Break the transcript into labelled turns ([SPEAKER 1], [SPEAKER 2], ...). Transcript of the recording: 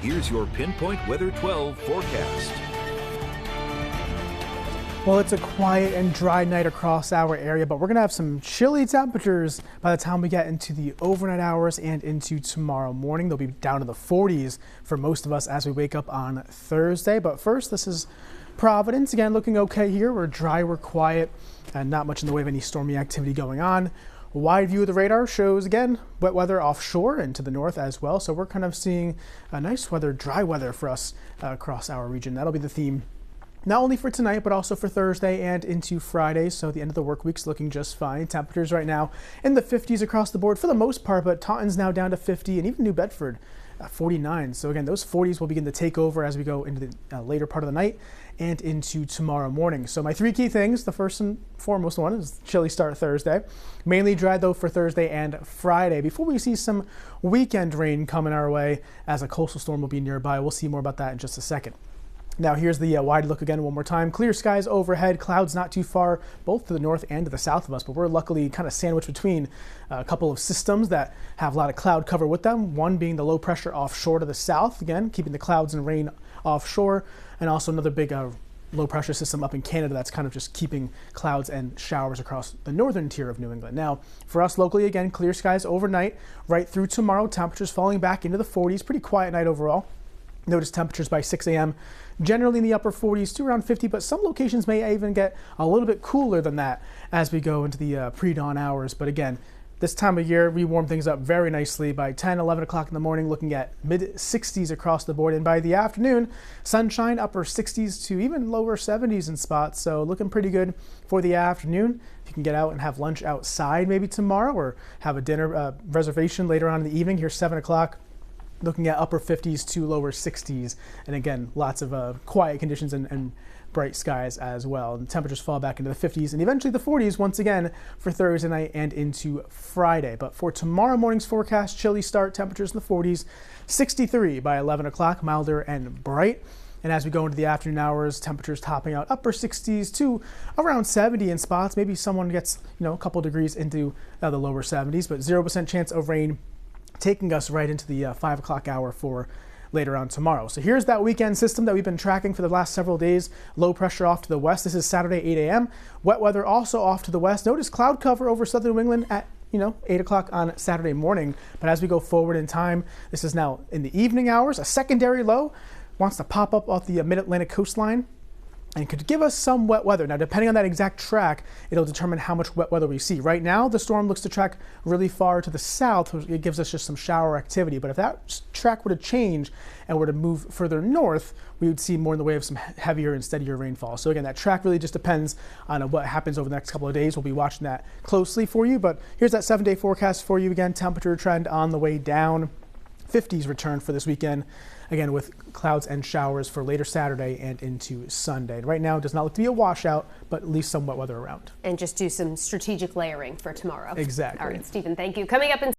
[SPEAKER 1] Here's your Pinpoint Weather 12 forecast.
[SPEAKER 2] Well, it's a quiet and dry night across our area, but we're going to have some chilly temperatures by the time we get into the overnight hours and into tomorrow morning. They'll be down to the 40s for most of us as we wake up on Thursday. But first, this is Providence. Again, looking okay here. We're dry, we're quiet, and not much in the way of any stormy activity going on. A wide view of the radar shows, again, wet weather offshore and to the north as well. So we're kind of seeing a nice weather, dry weather for us across our region. That'll be the theme. Not only for tonight, but also for Thursday and into Friday. So the end of the work week's looking just fine. Temperatures right now in the 50s across the board for the most part, but Taunton's now down to 50 and even New Bedford 49. So again, those 40s will begin to take over as we go into the later part of the night and into tomorrow morning. So my three key things, the first and foremost one is chilly start Thursday. Mainly dry though for Thursday and Friday before we see some weekend rain coming our way as a coastal storm will be nearby. We'll see more about that in just a second. Now here's the wide look again one more time. Clear skies overhead, clouds not too far, both to the north and to the south of us, but we're luckily kind of sandwiched between a couple of systems that have a lot of cloud cover with them. One being the low pressure offshore to the south, again, keeping the clouds and rain offshore, and also another big low pressure system up in Canada that's kind of just keeping clouds and showers across the northern tier of New England. Now, for us locally, again, clear skies overnight, right through tomorrow, temperatures falling back into the 40s, pretty quiet night overall. Notice temperatures by 6 a.m. generally in the upper 40s to around 50, but some locations may even get a little bit cooler than that as we go into the pre-dawn hours. But again, this time of year, we warm things up very nicely by 10, 11 o'clock in the morning, looking at mid-60s across the board. And by the afternoon, sunshine, upper 60s to even lower 70s in spots. So looking pretty good for the afternoon. If you can get out and have lunch outside maybe tomorrow or have a dinner reservation later on in the evening, here's 7 o'clock. Looking at upper 50s to lower 60s. And again, lots of quiet conditions and bright skies as well. And temperatures fall back into the 50s and eventually the 40s once again for Thursday night and into Friday. But for tomorrow morning's forecast, chilly start, temperatures in the 40s, 63 by 11 o'clock, milder and bright. And as we go into the afternoon hours, temperatures topping out upper 60s to around 70 in spots. Maybe someone gets, a couple degrees into the lower 70s, but 0% chance of rain, taking us right into the 5 o'clock hour for later on tomorrow. So here's that weekend system that we've been tracking for the last several days. Low pressure off to the west. This is Saturday, 8 a.m. Wet weather also off to the west. Notice cloud cover over southern New England at 8 o'clock on Saturday morning. But as we go forward in time, this is now in the evening hours. A secondary low wants to pop up off the mid-Atlantic coastline and could give us some wet weather. Now, depending on that exact track, it'll determine how much wet weather we see. Right now, the storm looks to track really far to the south. It gives us just some shower activity. But if that track were to change and were to move further north, we would see more in the way of some heavier and steadier rainfall. So again, that track really just depends on what happens over the next couple of days. We'll be watching that closely for you. But here's that 7-day forecast for you. Again, temperature trend on the way down. 50s return for this weekend, again with clouds and showers for later Saturday and into Sunday. Right now it does not look to be a washout, but at least some wet weather around.
[SPEAKER 3] And just do some strategic layering for tomorrow.
[SPEAKER 2] Exactly.
[SPEAKER 3] All right, Stephen, thank you. Coming up in